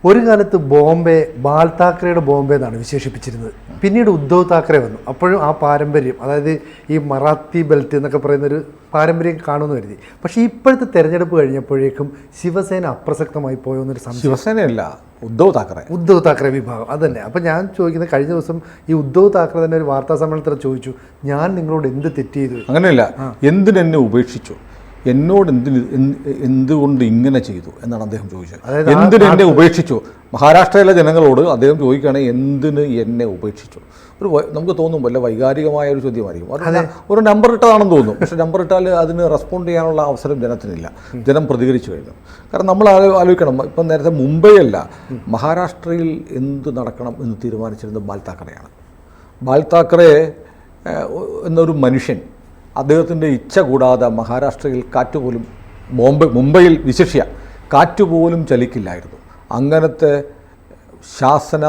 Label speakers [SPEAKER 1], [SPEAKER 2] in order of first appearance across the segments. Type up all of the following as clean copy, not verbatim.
[SPEAKER 1] ഒരു കാലത്ത് ബോംബെ ബാൽ താക്കറയുടെ ബോംബെ എന്നാണ് വിശേഷിപ്പിച്ചിരുന്നത്. പിന്നീട് ഉദ്ധവ് താക്കറെ വന്നു. അപ്പോഴും ആ പാരമ്പര്യം, അതായത് ഈ മറാത്തി ബെൽറ്റ് എന്നൊക്കെ പറയുന്നൊരു പാരമ്പര്യം കാണുമെന്ന് കരുതി. പക്ഷേ ഇപ്പോഴത്തെ തെരഞ്ഞെടുപ്പ് കഴിഞ്ഞപ്പോഴേക്കും ശിവസേന അപ്രസക്തമായി പോയോ എന്നൊരു സംശയം.
[SPEAKER 2] ശിവസേനയല്ല, ഉദ്ധവ് താക്കറെ
[SPEAKER 1] വിഭാഗം അത് തന്നെ. അപ്പം ഞാൻ ചോദിക്കുന്നത്, കഴിഞ്ഞ ദിവസം ഈ ഉദ്ധവ് താക്കറെ തന്നെ ഒരു വാർത്താ സമ്മേളനത്തിൽ ചോദിച്ചു, ഞാൻ നിങ്ങളോട് എന്ത് തെറ്റ് ചെയ്തു?
[SPEAKER 2] അങ്ങനെയല്ല, എന്തിനെന്നെ ഉപേക്ഷിച്ചു, എന്നോട് എന്തുകൊണ്ട് ഇങ്ങനെ ചെയ്തു എന്നാണ് അദ്ദേഹം ചോദിച്ചത്. എന്തിനെന്നെ ഉപേക്ഷിച്ചു? മഹാരാഷ്ട്രയിലെ ജനങ്ങളോട് അദ്ദേഹം ചോദിക്കുകയാണെങ്കിൽ എന്തിന് എന്നെ ഉപേക്ഷിച്ചു. നമുക്ക് തോന്നും വല്ല വൈകാരികമായ ഒരു ചോദ്യമായിരിക്കും. അത് ഒരു നമ്പർ ഇട്ടതാണെന്ന് തോന്നും. പക്ഷെ നമ്പർ ഇട്ടാൽ അതിന് റെസ്പോണ്ട് ചെയ്യാനുള്ള അവസരം ജനത്തിനില്ല. ജനം പ്രതികരിച്ചു കഴിഞ്ഞു. കാരണം നമ്മൾ ആലോചിക്കണം, ഇപ്പം നേരത്തെ മുംബൈയല്ല, മഹാരാഷ്ട്രയിൽ എന്ത് നടക്കണം എന്ന് തീരുമാനിച്ചിരുന്നത് ബാൽ താക്കറെയാണ്. ബാൽ താക്കറെ എന്നൊരു മനുഷ്യൻ, അദ്ദേഹത്തിൻ്റെ ഇച്ഛ കൂടാതെ മഹാരാഷ്ട്രയിൽ കാറ്റുപോലും, മുംബൈയിൽ വിശിഷ്യ കാറ്റുപോലും ചലിക്കില്ലായിരുന്നു. അങ്ങനത്തെ ശാസന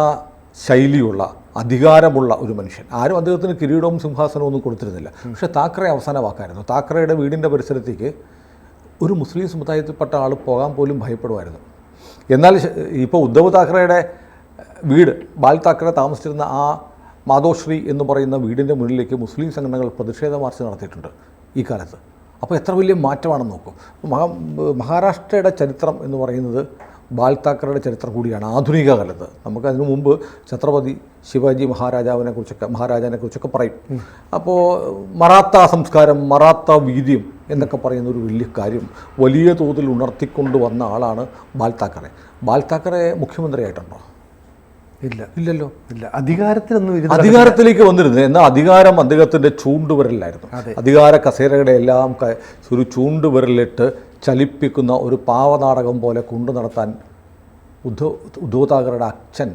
[SPEAKER 2] ശൈലിയുള്ള അധികാരമുള്ള ഒരു മനുഷ്യൻ. ആരും അദ്ദേഹത്തിന് കിരീടവും സിംഹാസനവും ഒന്നും കൊടുത്തിരുന്നില്ല. പക്ഷേ താക്കറെ അവസാന വാക്കായിരുന്നു. താക്കറയുടെ വീടിൻ്റെ പരിസരത്തേക്ക് ഒരു മുസ്ലിം സമുദായത്തിൽപ്പെട്ട ആൾ പോകാൻ പോലും ഭയപ്പെടുമായിരുന്നു. എന്നാൽ ഇപ്പോൾ ഉദ്ധവ് താക്കറയുടെ വീട്, ബാൽ താക്കറെ താമസിച്ചിരുന്ന ആ മാധോശ്രീ എന്ന് പറയുന്ന വീടിൻ്റെ മുന്നിലേക്ക് മുസ്ലിം സംഘടനകൾ പ്രതിഷേധ മാർച്ച് നടത്തിയിട്ടുണ്ട് ഈ കാലത്ത്. അപ്പോൾ എത്ര വലിയ മാറ്റമാണെന്ന് നോക്കും. മഹാരാഷ്ട്രയുടെ ചരിത്രം എന്ന് പറയുന്നത് ബാൽ താക്കറയുടെ ചരിത്രം കൂടിയാണ് ആധുനിക കാലത്ത്. നമുക്കതിനു മുമ്പ് ഛത്രപതി ശിവാജി മഹാരാജാവിനെ കുറിച്ചൊക്കെ പറയും. അപ്പോൾ മറാത്ത സംസ്കാരം, മറാത്ത വീര്യം എന്നൊക്കെ പറയുന്ന ഒരു വലിയ കാര്യം വലിയ തോതിൽ ഉണർത്തിക്കൊണ്ട് വന്ന ആളാണ് ബാൽ താക്കറെ. ബാൽ താക്കറെ മുഖ്യമന്ത്രിയായിട്ടുണ്ടോ? ഇല്ലല്ലോ. അധികാരത്തിലേക്ക് വന്നിരുന്നത്. എന്നാൽ അധികാരം അദ്ദേഹത്തിൻ്റെ ചൂണ്ടുവിരലിലായിരുന്നു. അധികാര കസേരയുടെ എല്ലാം ഒരു ചൂണ്ടുവിരലിട്ട് ചലിപ്പിക്കുന്ന ഒരു പാവനാടകം പോലെ കൊണ്ടു നടത്താൻ ഉദ്ധവ് താക്കറയുടെ അച്ഛൻ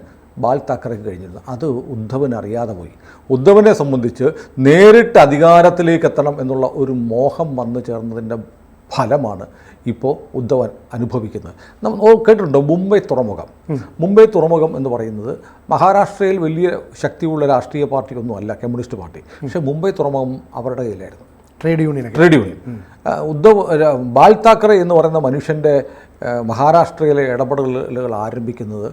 [SPEAKER 2] ബാൽ താക്കറയ്ക്ക് കഴിഞ്ഞിരുന്നു. അത് ഉദ്ധവന് അറിയാതെ പോയി. ഉദ്ധവനെ സംബന്ധിച്ച് നേരിട്ട് അധികാരത്തിലേക്ക് എത്തണം എന്നുള്ള ഒരു മോഹം വന്നു ചേർന്നതിൻ്റെ ഫലമാണ് ഇപ്പോൾ ഉദ്ധവൻ അനുഭവിക്കുന്നത്. നമ്മൾ കേട്ടിട്ടുണ്ടോ മുംബൈ തുറമുഖം? മുംബൈ തുറമുഖം എന്ന് പറയുന്നത് മഹാരാഷ്ട്രയിൽ വലിയ ശക്തിയുള്ള രാഷ്ട്രീയ പാർട്ടിയൊന്നും അല്ല, കമ്മ്യൂണിസ്റ്റ് പാർട്ടി. പക്ഷേ മുംബൈ തുറമുഖം അവരുടെ കയ്യിലായിരുന്നു. Trade union. ബാൽ താക്കറെ എന്ന് പറയുന്ന മനുഷ്യൻ്റെ മഹാരാഷ്ട്രയിലെ ഇടപെടലുകൾ ആരംഭിക്കുന്നത്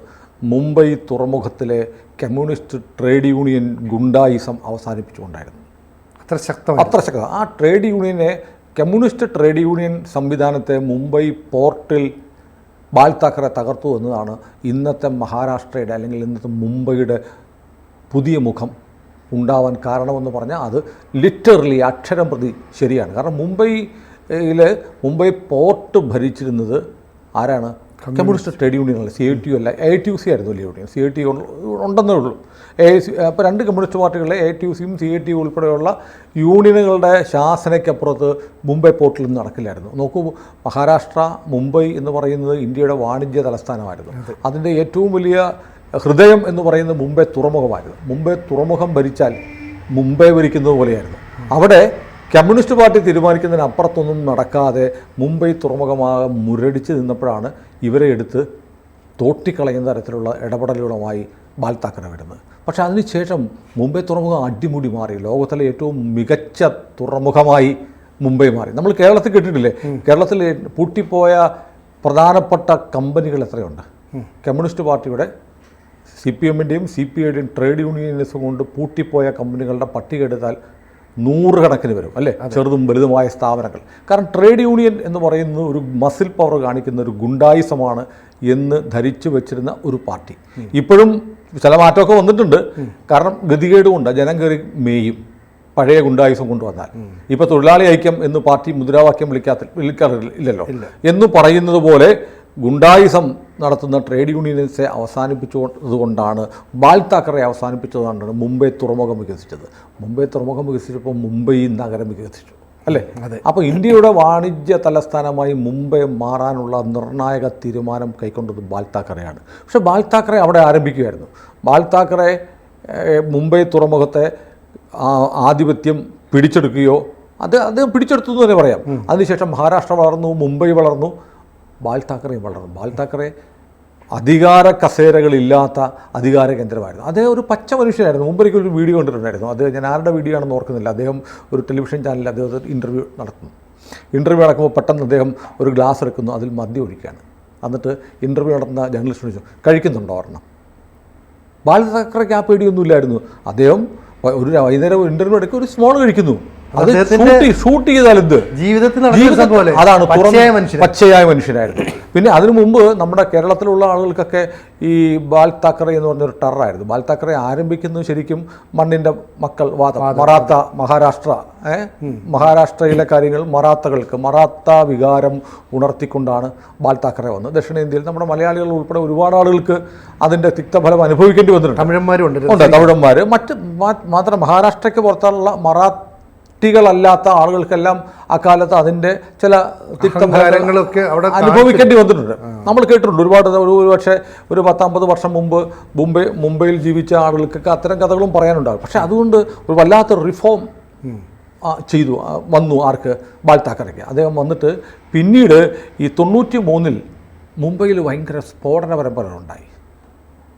[SPEAKER 2] മുംബൈ തുറമുഖത്തിലെ കമ്മ്യൂണിസ്റ്റ് ട്രേഡ് യൂണിയൻ ഗുണ്ടായിസം അവസാനിപ്പിച്ചുകൊണ്ടായിരുന്നു. അത്ര ശക്തം. ആ ട്രേഡ് യൂണിയനെ, കമ്മ്യൂണിസ്റ്റ് ട്രേഡ് യൂണിയൻ സംവിധാനത്തെ മുംബൈ പോർട്ടിൽ ബാൽ താക്കറെ തകർത്തു എന്നതാണ് ഇന്നത്തെ മഹാരാഷ്ട്രയുടെ അല്ലെങ്കിൽ ഇന്നത്തെ മുംബൈയുടെ പുതിയ മുഖം ഉണ്ടാവാൻ കാരണമെന്ന് പറഞ്ഞാൽ അത് ലിറ്ററലി അക്ഷരം പ്രതി ശരിയാണ്. കാരണം മുംബൈ പോർട്ട് ഭരിച്ചിരുന്നത് ആരാണ്? കമ്മ്യൂണിസ്റ്റ് ട്രേഡ് യൂണിയനല്ല, CITU അല്ല, AITUC ആയിരുന്നു വലിയ യൂണിയൻ. CITU ഉണ്ടെന്നേ ഉള്ളൂ. അപ്പോൾ രണ്ട് കമ്മ്യൂണിസ്റ്റ് പാർട്ടികളിലെ AITUCയും CITU ഉൾപ്പെടെയുള്ള യൂണിയനുകളുടെ ശാസനയ്ക്കപ്പുറത്ത് മുംബൈ പോർട്ടിൽ നിന്ന് നടക്കില്ലായിരുന്നു. നോക്കൂ, മഹാരാഷ്ട്ര, മുംബൈ എന്ന് പറയുന്നത് ഇന്ത്യയുടെ വാണിജ്യ തലസ്ഥാനമായിരുന്നു. അതിൻ്റെ ഏറ്റവും വലിയ ഹൃദയം എന്ന് പറയുന്നത് മുംബൈ തുറമുഖമായിരുന്നു. മുംബൈ തുറമുഖം ഭരിച്ചാൽ മുംബൈ ഭരിക്കുന്നത് പോലെയായിരുന്നു. അവിടെ കമ്മ്യൂണിസ്റ്റ് പാർട്ടി തീരുമാനിക്കുന്നതിനപ്പുറത്തൊന്നും നടക്കാതെ മുംബൈ തുറമുഖമാകെ മുരടിച്ച് നിന്നപ്പോഴാണ് ഇവരെ എടുത്ത് തോട്ടിക്കളയുന്ന തരത്തിലുള്ള ഇടപെടലുകളുമായി ബാൽ താക്കറെ വരുന്നത്. പക്ഷേ അതിനുശേഷം മുംബൈ തുറമുഖം അടിമുടി മാറി. ലോകത്തിലെ ഏറ്റവും മികച്ച തുറമുഖമായി മുംബൈ മാറി. നമ്മൾ കേരളത്തിൽ കേട്ടിട്ടില്ലേ? കേരളത്തിൽ പൂട്ടിപ്പോയ പ്രധാനപ്പെട്ട കമ്പനികൾ എത്രയുണ്ട്? കമ്മ്യൂണിസ്റ്റ് പാർട്ടിയുടെ, CPMൻ്റെയും CPIയുടെയും ട്രേഡ് യൂണിയനിസം കൊണ്ട് പൂട്ടിപ്പോയ കമ്പനികളുടെ പട്ടിക എടുത്താൽ 100 കണക്കിന് വരും, അല്ലേ? ചെറുതും വലുതുമായ സ്ഥാപനങ്ങൾ. കാരണം ട്രേഡ് യൂണിയൻ എന്ന് പറയുന്നത് ഒരു മസിൽ പവർ കാണിക്കുന്ന ഒരു ഗുണ്ടായിസമാണ് എന്ന് ധരിച്ചു വെച്ചിരുന്ന ഒരു പാർട്ടി. ഇപ്പോഴും ചില മാറ്റമൊക്കെ വന്നിട്ടുണ്ട്. കാരണം ഗതികേടുകൊണ്ട് ജനം കയറി മേയും പഴയ ഗുണ്ടായിസം കൊണ്ടുവന്നാൽ. ഇപ്പോൾ തൊഴിലാളി ഐക്യം എന്ന് പാർട്ടി മുദ്രാവാക്യം വിളിക്കാറില്ലല്ലോ എന്ന് പറയുന്നത് പോലെ ഗുണ്ടായിസം നടത്തുന്ന ട്രേഡ് യൂണിയൻസെ അവസാനിപ്പിച്ചതുകൊണ്ടാണ്, ബാൽ താക്കറെ അവസാനിപ്പിച്ചതുകൊണ്ടാണ് മുംബൈ തുറമുഖം വികസിച്ചത്. മുംബൈ തുറമുഖം വികസിച്ചപ്പോൾ മുംബൈ നഗരം വികസിച്ചു, അല്ലേ? അപ്പോൾ ഇന്ത്യയുടെ വാണിജ്യ തലസ്ഥാനമായി മുംബൈ മാറാനുള്ള നിർണായക തീരുമാനം കൈക്കൊണ്ടത് ബാൽ താക്കറെയാണ്. പക്ഷേ ബാൽ താക്കറെ അവിടെ ആരംഭിക്കുകയായിരുന്നു. ബാൽ താക്കറെ മുംബൈ തുറമുഖത്തെ ആധിപത്യം പിടിച്ചെടുക്കുകയോ, അദ്ദേഹം പിടിച്ചെടുത്തു എന്ന് തന്നെ പറയാം. അതിനുശേഷം മഹാരാഷ്ട്ര വളർന്നു, മുംബൈ വളർന്നു, ബാൽ താക്കറെയും വളർന്നു. ബാൽ താക്കറെ അധികാര കസേരകളില്ലാത്ത അധികാര കേന്ദ്രമായിരുന്നു. അദ്ദേഹം ഒരു പച്ച മനുഷ്യനായിരുന്നു. മുമ്പൊരിക്കൽ ഒരു വീഡിയോ കണ്ടിട്ടുണ്ടായിരുന്നു. ഞാൻ ആരുടെ വീഡിയോ ആണെന്ന് ഓർക്കുന്നില്ല. അദ്ദേഹം ഒരു ടെലിവിഷൻ ചാനലിൽ അദ്ദേഹം ഇൻ്റർവ്യൂ നടത്തുന്നു. ഇൻ്റർവ്യൂ നടക്കുമ്പോൾ പെട്ടെന്ന് അദ്ദേഹം ഒരു ഗ്ലാസ് എടുക്കുന്നു, അതിൽ മദ്യം ഒഴിക്കുകയാണ്. എന്നിട്ട് ഇൻ്റർവ്യൂ നടത്തുന്ന ജേർണലിസ്റ്റ് ചോദിച്ചു, കഴിക്കുന്നുണ്ടോ ഒരെണ്ണം? ബാൽ താക്കറെക്ക് ആ പേടിയൊന്നുമില്ലായിരുന്നു. അദ്ദേഹം ഒരു വൈകുന്നേരം ഇൻ്റർവ്യൂ ഇടയ്ക്ക് ഒരു സ്മോൾ കഴിക്കുന്നു. അത് ഷൂട്ട് ചെയ്താൽ എന്ത്
[SPEAKER 1] ജീവിതത്തിൽ
[SPEAKER 2] അതാണ് പച്ചയായ മനുഷ്യനായിരുന്നു. പിന്നെ അതിനു മുമ്പ് നമ്മുടെ കേരളത്തിലുള്ള ആളുകൾക്കൊക്കെ ഈ ബാൽ താക്കറെ എന്ന് പറഞ്ഞൊരു ടെററായിരുന്നു. ബാൽ താക്കറെ ആരംഭിക്കുന്നത് ശരിക്കും മണ്ണിൻ്റെ മക്കൾ വാദം, മറാത്ത മഹാരാഷ്ട്രയിലെ കാര്യങ്ങൾ മറാത്ത വികാരം ഉണർത്തിക്കൊണ്ടാണ് ബാൽ താക്കറെ വന്നത്. ദക്ഷിണേന്ത്യയിൽ നമ്മുടെ മലയാളികൾ ഉൾപ്പെടെ ഒരുപാട് ആളുകൾക്ക് അതിൻ്റെ തിക്തഫലം അനുഭവിക്കേണ്ടി വന്നിട്ടുണ്ട്. തമിഴന്മാർ മാത്രം മഹാരാഷ്ട്രയ്ക്ക് പുറത്തുള്ള കളല്ലാത്ത ആളുകൾക്കെല്ലാം അക്കാലത്ത് അതിൻ്റെ ചില തിക്തഫലങ്ങളൊക്കെ അവിടെ അനുഭവിക്കേണ്ടി വന്നിട്ടുണ്ട്. നമ്മൾ കേട്ടിട്ടുണ്ട് ഒരുപാട്. പക്ഷേ ഒരു 10-50 വർഷം മുമ്പ് മുംബൈയിൽ ജീവിച്ച ആളുകൾക്കൊക്കെ അത്തരം കഥകളും പറയാനുണ്ടാകും. പക്ഷേ അതുകൊണ്ട് ഒരു വല്ലാത്ത റിഫോം വന്നു ആർക്ക്? ബാൽ താക്കറെക്ക്. അദ്ദേഹം വന്നിട്ട് പിന്നീട് ഈ 93 മുംബൈയിൽ ഭയങ്കര സ്ഫോടന പരമ്പര ഉണ്ടായി.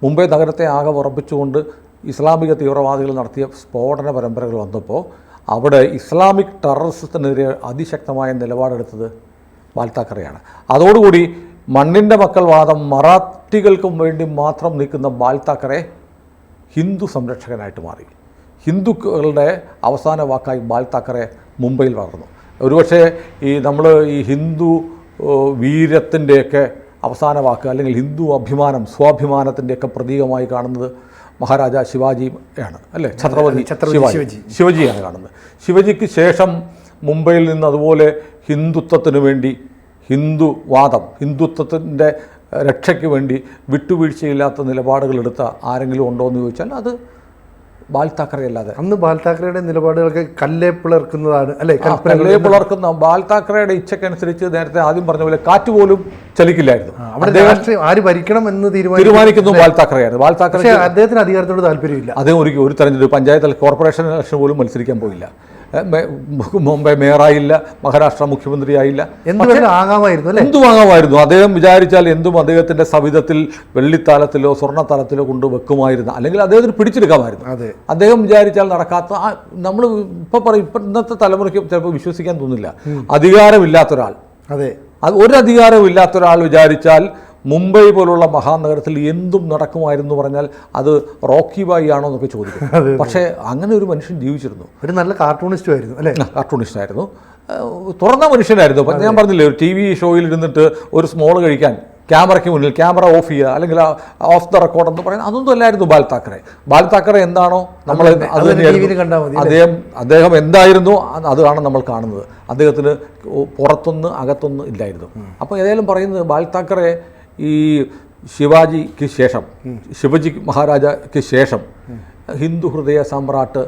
[SPEAKER 2] മുംബൈ നഗരത്തെ ആകെ ഉറപ്പിച്ചുകൊണ്ട് ഇസ്ലാമിക തീവ്രവാദികൾ നടത്തിയ സ്ഫോടന പരമ്പരകൾ വന്നപ്പോൾ അവിടെ ഇസ്ലാമിക് ടെററിസത്തിനെതിരെ അതിശക്തമായ നിലപാടെടുത്തത് ബാൽ താക്കറെയാണ്. അതോടുകൂടി മണ്ണിൻ്റെ മക്കൾ വാദം മറാഠികൾക്കും വേണ്ടി മാത്രം നിൽക്കുന്ന ബാൽ താക്കറെ ഹിന്ദു സംരക്ഷകനായിട്ട് മാറി. ഹിന്ദുക്കളുടെ അവസാന വാക്കായി ബാൽ താക്കറെ മുംബൈയിൽ വളർന്നു. ഒരുപക്ഷെ നമ്മൾ ഈ ഹിന്ദു വീരത്തിൻ്റെയൊക്കെ അവസാന വാക്ക് അല്ലെങ്കിൽ ഹിന്ദു അഭിമാനം, സ്വാഭിമാനത്തിൻ്റെയൊക്കെ പ്രതീകമായി കാണുന്നത് മഹാരാജ ശിവാജിയാണ്, അല്ലേ? ഛത്രപതി ശിവജിയാണ് കാണുന്നത്. ശിവജിക്ക് ശേഷം മുംബൈയിൽ നിന്ന് അതുപോലെ ഹിന്ദുത്വത്തിന് വേണ്ടി ഹിന്ദുത്വത്തിൻ്റെ രക്ഷയ്ക്ക് വേണ്ടി വിട്ടുവീഴ്ചയില്ലാത്ത നിലപാടുകളെടുത്ത ആരെങ്കിലും ഉണ്ടോ എന്ന് ചോദിച്ചാൽ അത് ബാൽ താക്കറെ അല്ലാതെ.
[SPEAKER 1] അന്ന് ബാൽ താക്കറയുടെ നിലപാടുകൾക്ക് കല്ലേ പിളർക്കുന്നതാണ്, അല്ലേ?
[SPEAKER 2] കല്ലേ പിളർക്കുന്ന ബാൽ താക്കറയുടെ ഇച്ഛക്കനുസരിച്ച് നേരത്തെ ആദ്യം പറഞ്ഞ പോലെ കാറ്റ് പോലും ചലിക്കില്ലായിരുന്നു.
[SPEAKER 1] ആര് ഭരിക്കണം എന്ന്
[SPEAKER 2] തീരുമാനിക്കുന്നു ബാൽ താക്കറെയാണ്. ബാൽ താക്കറെ
[SPEAKER 1] അദ്ദേഹത്തിന് അധികാരത്തോട് താല്പര്യമില്ല.
[SPEAKER 2] അദ്ദേഹം ഒരു തെരഞ്ഞെടുപ്പ് പഞ്ചായത്ത് കോർപ്പറേഷൻ ഇലക്ഷൻ പോലും മത്സരിക്കാൻ പോയില്ല. മുംബൈ മേയറായില്ല, മഹാരാഷ്ട്ര മുഖ്യമന്ത്രിയായില്ല. എന്തും ആകാമായിരുന്നു. അദ്ദേഹം വിചാരിച്ചാൽ എന്തും അദ്ദേഹത്തിൻ്റെ സവിധത്തിൽ വെള്ളിത്താലത്തിലോ സ്വർണ്ണത്താലത്തിലോ കൊണ്ട് വെക്കുമായിരുന്നു, അല്ലെങ്കിൽ അദ്ദേഹത്തിന് പിടിച്ചെടുക്കാമായിരുന്നു. അദ്ദേഹം വിചാരിച്ചാൽ നടക്കാത്ത, നമ്മൾ ഇന്നത്തെ തലമുറയ്ക്ക് ചിലപ്പോൾ വിശ്വസിക്കാൻ തോന്നില്ല, അധികാരമില്ലാത്ത ഒരാൾ, ഒരു അധികാരമില്ലാത്ത ഒരാൾ വിചാരിച്ചാൽ മുംബൈ പോലുള്ള മഹാനഗരത്തിൽ എന്തും നടക്കുമായിരുന്നു പറഞ്ഞാൽ അത് റോക്കി ബായി ആണോ എന്നൊക്കെ ചോദിക്കും. പക്ഷേ അങ്ങനെ ഒരു മനുഷ്യൻ ജീവിച്ചിരുന്നു.
[SPEAKER 1] ഒരു നല്ല കാർട്ടൂണിസ്റ്റും ആയിരുന്നു, അല്ലേ?
[SPEAKER 2] കാർട്ടൂണിസ്റ്റായിരുന്നു, തുറന്ന മനുഷ്യനായിരുന്നു. അപ്പം ഞാൻ പറഞ്ഞില്ലേ, ഒരു TV ഷോയിൽ ഇരുന്നിട്ട് ഒരു സ്മോൾ കഴിക്കാൻ ക്യാമറയ്ക്ക് മുന്നിൽ ക്യാമറ ഓഫ് ചെയ്യുക അല്ലെങ്കിൽ ഓഫ് ദ റെക്കോർഡ് എന്ന് പറയുന്നത് അതൊന്നും അല്ലായിരുന്നു ബാൽ താക്കറെ. ബാൽ താക്കറെ എന്താണോ നമ്മൾ അത് അദ്ദേഹം എന്തായിരുന്നു അതാണ് നമ്മൾ കാണുന്നത്. അദ്ദേഹത്തിന് പുറത്തൊന്ന് അകത്തൊന്ന് ഇല്ലായിരുന്നു. അപ്പോൾ ഏതായാലും പറയുന്നത് ബാൽ താക്കറെ ഈ ശിവാജിക്ക് ശേഷം, ശിവജി മഹാരാജയ്ക്ക് ശേഷം ഹിന്ദു ഹൃദയ സമ്രാട്ട്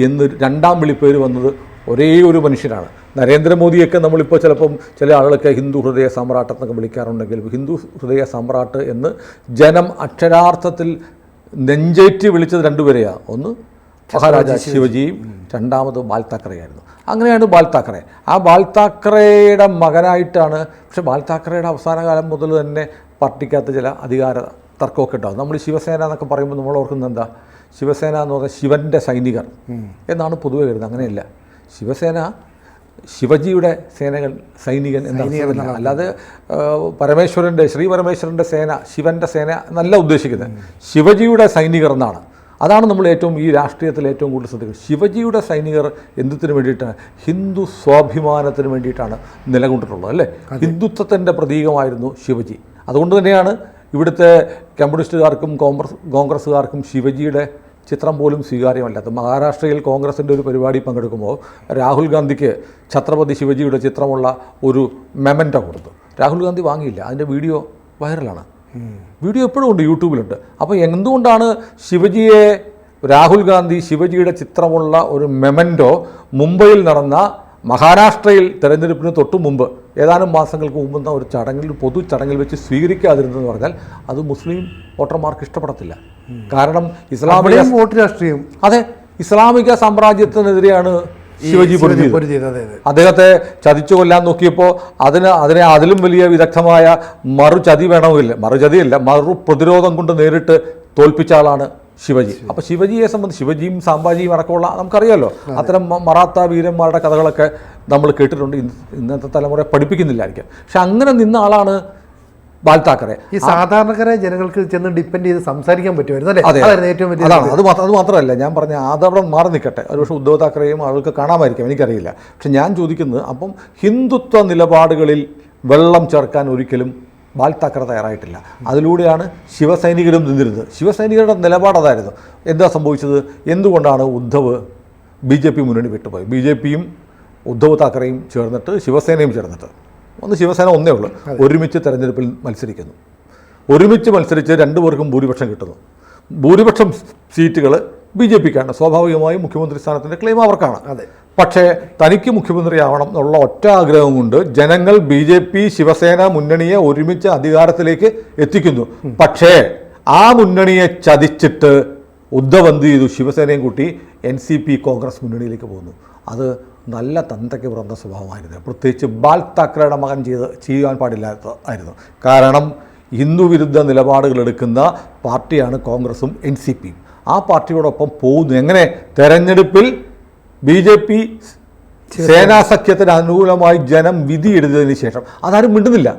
[SPEAKER 2] എന്ന് രണ്ടാം വിളിപ്പേര് വന്നത് ഒരേ ഒരു മനുഷ്യനാണ്. നരേന്ദ്രമോദിയൊക്കെ നമ്മളിപ്പോൾ ചിലപ്പം ചില ആളുകളൊക്കെ ഹിന്ദു ഹൃദയ സമ്രാട്ട് എന്നൊക്കെ വിളിക്കാറുണ്ടെങ്കിലും ഹിന്ദു ഹൃദയ സമ്രാട്ട് എന്ന് ജനം അക്ഷരാർത്ഥത്തിൽ നെഞ്ചേറ്റി വിളിച്ചത് രണ്ടുപേരെയാണ്. ഒന്ന് മഹാരാജ ശിവജിയും രണ്ടാമത് ബാൽ താക്കറെയായിരുന്നു. അങ്ങനെയാണ് ബാൽ താക്കറെ. ആ ബാൽ താക്കറയുടെ മകനായിട്ടാണ്. പക്ഷേ ബാൽ താക്കറയുടെ അവസാന കാലം മുതൽ തന്നെ പാർട്ടിക്കകത്ത് ചില അധികാര തർക്കമൊക്കെ ഉണ്ടാകും. നമ്മൾ ശിവസേന എന്നൊക്കെ പറയുമ്പോൾ നമ്മൾ ഓർക്കുന്നത് എന്താ? ശിവസേന എന്ന് പറഞ്ഞാൽ ശിവൻ്റെ സൈനികർ എന്നാണ് പൊതുവെ വരുന്നത്. അങ്ങനെയല്ല, ശിവസേന ശിവജിയുടെ സൈനികൻ എന്നാണ്. അല്ലാതെ ശ്രീ പരമേശ്വരൻ്റെ സേന, ശിവൻ്റെ സേന എന്നല്ല ഉദ്ദേശിക്കുന്നത്. ശിവജിയുടെ സൈനികർ എന്നാണ്. അതാണ് നമ്മൾ ഈ രാഷ്ട്രീയത്തിൽ ഏറ്റവും കൂടുതൽ ശ്രദ്ധിക്കുന്നത്. ശിവജിയുടെ സൈനികർ എന്തിനു വേണ്ടിയിട്ടാണ്? ഹിന്ദു സ്വാഭിമാനത്തിന് വേണ്ടിയിട്ടാണ് നിലകൊണ്ടിട്ടുള്ളത്, അല്ലേ? ഹിന്ദുത്വത്തിൻ്റെ പ്രതീകമായിരുന്നു ശിവജി. അതുകൊണ്ട് തന്നെയാണ് ഇവിടുത്തെ കമ്മ്യൂണിസ്റ്റുകാർക്കും കോൺഗ്രസ്സുകാർക്കും ശിവജിയുടെ ചിത്രം പോലും സ്വീകാര്യമല്ലാത്ത. മഹാരാഷ്ട്രയിൽ കോൺഗ്രസിൻ്റെ ഒരു പരിപാടി പങ്കെടുക്കുമ്പോൾ രാഹുൽ ഗാന്ധിക്ക് ഛത്രപതി ശിവജിയുടെ ചിത്രമുള്ള ഒരു മെമൻറ്റോ കൊടുത്തു. രാഹുൽ ഗാന്ധി വാങ്ങിയില്ല. അതിൻ്റെ വീഡിയോ വൈറലാണ്. വീഡിയോ എപ്പോഴും ഉണ്ട്, യൂട്യൂബിലുണ്ട്. അപ്പോൾ എന്തുകൊണ്ടാണ് രാഹുൽ ഗാന്ധി ശിവജിയുടെ ചിത്രമുള്ള ഒരു മെമൻറ്റോ മുംബൈയിൽ നടന്ന മഹാരാഷ്ട്രയിൽ തെരഞ്ഞെടുപ്പിന് തൊട്ടു മുമ്പ് ഏതാനും മാസങ്ങൾക്ക് മുമ്പ് ഒരു ചടങ്ങിൽ, പൊതു ചടങ്ങിൽ വെച്ച് സ്വീകരിക്കാതിരുന്നതെന്ന് പറഞ്ഞാൽ അത് മുസ്ലിം വോട്ടർമാർക്ക് ഇഷ്ടപ്പെടത്തില്ല. കാരണം ഇസ്ലാമിക വോട്ട് രാഷ്ട്രീയം, അതെ, ഇസ്ലാമിക സാമ്രാജ്യത്തിനെതിരെയാണ് ശിവജി പൊരുതിയത്. അദ്ദേഹത്തെ ചതിച്ചു കൊല്ലാൻ നോക്കിയപ്പോൾ അതിലും വലിയ വിദഗ്ധമായ മറു പ്രതിരോധം കൊണ്ട് നേരിട്ട് തോൽപ്പിച്ച ആളാണ് ശിവജി. അപ്പോൾ ശിവജിയെ സംബന്ധിച്ച് ശിവജിയും സാമ്പാജിയും അടക്കമുള്ള നമുക്കറിയാമല്ലോ, അത്തരം മറാത്ത വീരന്മാരുടെ കഥകളൊക്കെ നമ്മൾ കേട്ടിട്ടുണ്ട്. ഇന്നത്തെ തലമുറ പഠിപ്പിക്കുന്നില്ലായിരിക്കാം. പക്ഷെ അങ്ങനെ നിന്ന ആളാണ് ബാൽ താക്കറെ.
[SPEAKER 1] ഈ സാധാരണക്കാരായ ജനങ്ങൾക്ക് ചെന്ന് ഡിപ്പെൻഡ് ചെയ്ത് സംസാരിക്കാൻ പറ്റുമായിരുന്നു അല്ലേ?
[SPEAKER 2] അതെ,
[SPEAKER 1] അതായിരുന്നു ഏറ്റവും വലിയ
[SPEAKER 2] അതാണ്. അത് മാത്രമല്ല, ഞാൻ പറഞ്ഞ ആദരണം മാറി നിൽക്കട്ടെ, ഒരുപക്ഷെ ഉദ്ധവ് താക്കറെയും ആൾക്ക് കാണാമായിരിക്കാം, എനിക്കറിയില്ല. പക്ഷെ ഞാൻ ചോദിക്കുന്നത്, അപ്പം ഹിന്ദുത്വ നിലപാടുകളിൽ വെള്ളം ചേർക്കാൻ ഒരിക്കലും ബാൽ താക്കറെ തയ്യാറായിട്ടില്ല. അതിലൂടെയാണ് ശിവസൈനികരും നിന്നിരുന്നത്. ശിവസൈനികരുടെ നിലപാട് അതായിരുന്നു. എന്താ സംഭവിച്ചത്? എന്തുകൊണ്ടാണ് ഉദ്ധവ് BJP മുന്നണി വിട്ടുപോയി? BJPയും ഉദ്ധവ് താക്കറെയും ചേർന്നിട്ട് ശിവസേനയും ചേർന്നിട്ട്, ശിവസേന ഒന്നേ ഉള്ളൂ, ഒരുമിച്ച് തെരഞ്ഞെടുപ്പിൽ മത്സരിക്കുന്നു. ഒരുമിച്ച് മത്സരിച്ച് രണ്ടുപേർക്കും ഭൂരിപക്ഷം കിട്ടുന്നു. ഭൂരിപക്ഷം സീറ്റുകൾ BJPക്കാണ്. സ്വാഭാവികമായും മുഖ്യമന്ത്രി സ്ഥാനത്തിൻ്റെ ക്ലെയിം അവർക്കാണ്.
[SPEAKER 1] അതെ.
[SPEAKER 2] പക്ഷേ തനിക്ക് മുഖ്യമന്ത്രിയാവണം എന്നുള്ള ഒറ്റ ആഗ്രഹം കൊണ്ട് ജനങ്ങൾ BJP ശിവസേന മുന്നണിയെ ഒരുമിച്ച് അധികാരത്തിലേക്ക് എത്തിക്കുന്നു. പക്ഷേ ആ മുന്നണിയെ ചതിച്ചിട്ട് ഉദ്ധവ് എന്ത് ചെയ്തു? ശിവസേനയും കൂട്ടി NCP കോൺഗ്രസ് മുന്നണിയിലേക്ക് പോകുന്നു. അത് നല്ല തന്തയ്ക്ക് പിറന്ന സ്വഭാവമായിരുന്നു. പ്രത്യേകിച്ച് ബാൽ താക്കറയുടെ മകൻ ചെയ്യാൻ പാടില്ലാത്തതായിരുന്നു. കാരണം ഹിന്ദു വിരുദ്ധ നിലപാടുകൾ എടുക്കുന്ന പാർട്ടിയാണ് കോൺഗ്രസും NCPയും. ആ പാർട്ടിയോടൊപ്പം പോകുന്നു. എങ്ങനെ? തെരഞ്ഞെടുപ്പിൽ BJP സേനാ സഖ്യത്തിന് അനുകൂലമായി ജനം വിധി എഴുതിയതിന് ശേഷം അതാരും മിണ്ടുന്നില്ല.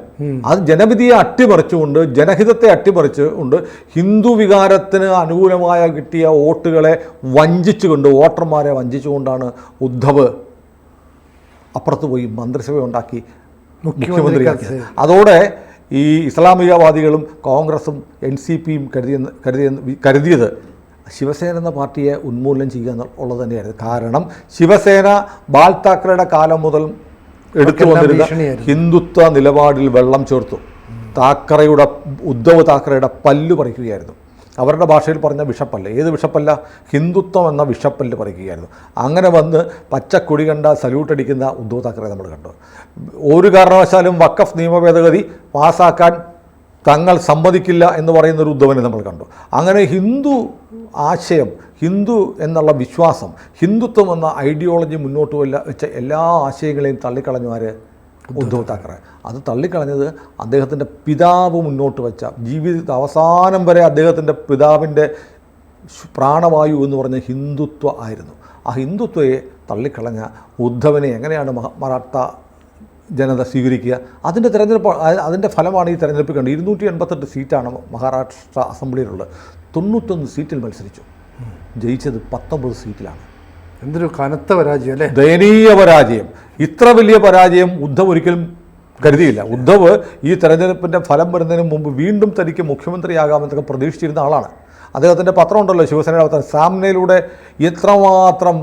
[SPEAKER 2] അത് ജനവിധിയെ അട്ടിമറിച്ചുകൊണ്ട്, ജനഹിതത്തെ അട്ടിമറിച്ചുകൊണ്ട്, ഹിന്ദു വികാരത്തിന് അനുകൂലമായ കിട്ടിയ വോട്ടുകളെ വഞ്ചിച്ചുകൊണ്ട്, വോട്ടർമാരെ വഞ്ചിച്ചുകൊണ്ടാണ് ഉദ്ധവ് അപ്പുറത്ത് പോയി മന്ത്രിസഭ ഉണ്ടാക്കി മുഖ്യമന്ത്രിയാക്കിയത്. അതോടെ ഈ ഇസ്ലാമികവാദികളും കോൺഗ്രസും NCPയും കരുതിയത് ശിവസേന എന്ന പാർട്ടിയെ ഉന്മൂലനം ചെയ്യുക എന്നുള്ളത് തന്നെയായിരുന്നു. കാരണം ശിവസേന ബാൽ താക്കറയുടെ കാലം മുതൽ എടുത്തു വന്നിരുന്ന ഹിന്ദുത്വ നിലപാടിൽ വെള്ളം ചേർത്തു. ഉദ്ധവ് താക്കറയുടെ പല്ല് പറിക്കുകയായിരുന്നു. അവരുടെ ഭാഷയിൽ പറഞ്ഞ വിഷപ്പല്ല്. ഏത് വിഷപ്പല്ല? ഹിന്ദുത്വം എന്ന വിഷപ്പല്ല് പറിക്കുകയായിരുന്നു. അങ്ങനെ വന്ന് പച്ചക്കൊടി കണ്ട സല്യൂട്ട് അടിക്കുന്ന ഉദ്ധവ് താക്കറെ നമ്മൾ കണ്ടു. ഒരു കാരണവശാലും വഖഫ് നിയമ ഭേദഗതി പാസ്സാക്കാൻ തങ്ങൾ സമ്മതിക്കില്ല എന്ന് പറയുന്നൊരു ഉദ്ധവനെ നമ്മൾ കണ്ടു. അങ്ങനെ ഹിന്ദു ആശയം, ഹിന്ദു എന്നുള്ള വിശ്വാസം, ഹിന്ദുത്വം എന്ന ഐഡിയോളജി മുന്നോട്ട് വെച്ച എല്ലാ ആശയങ്ങളെയും തള്ളിക്കളഞ്ഞു ആര്? ഉദ്ധവ് താക്കറെ. അത് തള്ളിക്കളഞ്ഞത് അദ്ദേഹത്തിൻ്റെ പിതാവ് മുന്നോട്ട് വെച്ച, ജീവിത അവസാനം വരെ അദ്ദേഹത്തിൻ്റെ പിതാവിൻ്റെ പ്രാണവായു എന്ന് പറഞ്ഞ ഹിന്ദുത്വ ആയിരുന്നു. ആ ഹിന്ദുത്വയെ തള്ളിക്കളഞ്ഞ ഉദ്ധവനെ എങ്ങനെയാണ് മറാഠ ജനത സ്വീകരിക്കുക? അതിൻ്റെ ഫലമാണ് ഈ തെരഞ്ഞെടുപ്പ് കണ്ടത്. 288 സീറ്റാണ് മഹാരാഷ്ട്ര അസംബ്ലിയിലുള്ളത്. 91 സീറ്റിൽ മത്സരിച്ചു. ജയിച്ചത് 19 സീറ്റിലാണ്.
[SPEAKER 1] എന്തൊരു കനത്ത പരാജയം അല്ലേ?
[SPEAKER 2] ദയനീയ പരാജയം. ഇത്ര വലിയ പരാജയം ഉദ്ധവ് ഒരിക്കലും കരുതിയില്ല. ഉദ്ധവ് ഈ തെരഞ്ഞെടുപ്പിൻ്റെ ഫലം വരുന്നതിന് മുമ്പ് വീണ്ടും തനിക്ക് മുഖ്യമന്ത്രിയാകാമെന്നൊക്കെ പ്രതീക്ഷിച്ചിരുന്ന ആളാണ്. അദ്ദേഹത്തിൻ്റെ പത്രമുണ്ടല്ലോ, ശിവസേനയുടെ പത്രം. സാമ്നയിലൂടെ എത്രമാത്രം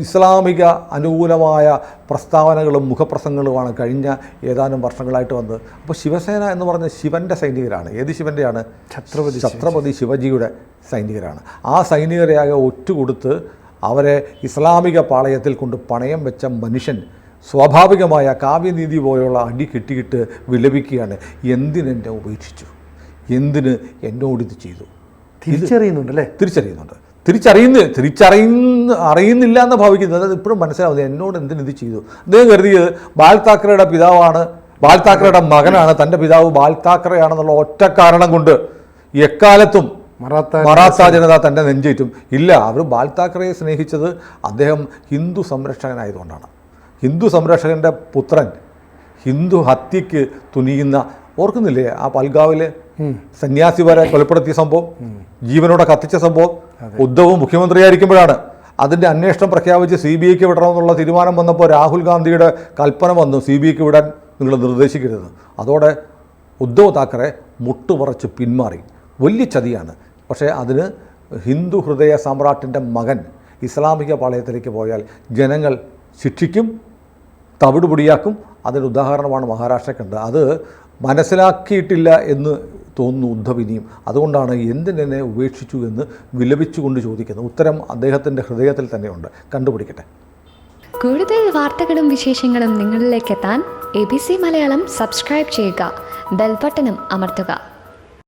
[SPEAKER 2] ഇസ്ലാമിക അനുകൂലമായ പ്രസ്താവനകളും മുഖപ്രസംഗങ്ങളുമാണ് കഴിഞ്ഞ ഏതാനും വർഷങ്ങളായിട്ട് വന്നത്. അപ്പോൾ ശിവസേന എന്ന് പറഞ്ഞ ശിവൻ്റെ സൈനികരാണ്. ഏത് ശിവൻ്റെയാണ്? ഛത്രപതി ശിവജിയുടെ സൈനികരാണ്. ആ സൈനികരെയാകെ ഒറ്റുകൊടുത്ത് അവരെ ഇസ്ലാമിക പാളയത്തിൽ കൊണ്ട് പണയം വെച്ച മനുഷ്യൻ സ്വാഭാവികമായ കാവ്യനീതി പോലെയുള്ള അടി കിട്ടിയിട്ട് വിലപിക്കുകയാണ്. എന്തിനെന്നെ ഉപേക്ഷിച്ചു? എന്തിന് എന്നോടിത് ചെയ്തു?
[SPEAKER 1] തിരിച്ചറിയുന്നുണ്ടല്ലേ?
[SPEAKER 2] അറിയുന്നില്ല എന്ന് ഭാവിക്കുന്നത്. അത് ഇപ്പോഴും മനസ്സിലാവുന്നത് എന്നോട് എന്തിനിത് ചെയ്തു. അദ്ദേഹം കരുതിയത് ബാൽ താക്കറയുടെ പിതാവാണ്, ബാൽ താക്കറയുടെ മകനാണ്, തൻ്റെ പിതാവ് ബാൽ താക്കറെയാണെന്നുള്ള ഒറ്റ കാരണം കൊണ്ട് എക്കാലത്തും മറാത്ത ജനത തൻ്റെ നെഞ്ചേറ്റും. ഇല്ല, അവർ ബാൽ താക്കറയെ സ്നേഹിച്ചത് അദ്ദേഹം ഹിന്ദു സംരക്ഷകനായതുകൊണ്ടാണ്. ഹിന്ദു സംരക്ഷകൻ്റെ പുത്രൻ ഹിന്ദു ഹത്യയ്ക്ക് തുനിയുന്ന, ഓർക്കുന്നില്ലേ ആ പൽഗാവിലെ സന്യാസി വരെ കൊലപ്പെടുത്തിയ സംഭവം, ജീവനോടെ കത്തിച്ച സംഭവം? ഉദ്ധവ് മുഖ്യമന്ത്രിയായിരിക്കുമ്പോഴാണ് അതിൻ്റെ അന്വേഷണം പ്രഖ്യാപിച്ച് CBIക്ക് വിടണമെന്നുള്ള തീരുമാനം വന്നപ്പോൾ രാഹുൽ ഗാന്ധിയുടെ കൽപ്പന വന്നു, CBIക്ക് വിടാൻ നിങ്ങൾ നിർദ്ദേശിക്കരുത്. അതോടെ ഉദ്ധവ് താക്കറെ മുട്ടുപറച്ച് പിന്മാറി. വലിയ ചതിയാണ്. പക്ഷേ അതിന് ഹിന്ദു ഹൃദയ സാമ്രാട്ടിൻ്റെ മകൻ ഇസ്ലാമിക പാളയത്തിലേക്ക് പോയാൽ ജനങ്ങൾ ശിക്ഷിക്കും, തവിടുപൊടിയാക്കും. അതിന് ഉദാഹരണമാണ് മഹാരാഷ്ട്രയ്ക്കുണ്ട്. അത് മനസ്സിലാക്കിയിട്ടില്ല എന്ന് തോന്നുന്നു ഉദ്ധവിനിയും. അതുകൊണ്ടാണ് എന്തിനെന്നെ ഉപേക്ഷിച്ചു എന്ന് വിലപിച്ചുകൊണ്ട് ചോദിക്കുന്നത്. ഉത്തരം അദ്ദേഹത്തിൻ്റെ ഹൃദയത്തിൽ തന്നെയുണ്ട്. കണ്ടുപിടിക്കട്ടെ.
[SPEAKER 3] കൂടുതൽ വാർത്തകളും വിശേഷങ്ങളും നിങ്ങളിലേക്ക് എത്താൻ ABC മലയാളം സബ്സ്ക്രൈബ് ചെയ്യുക, ബെൽ ബട്ടണും അമർത്തുക.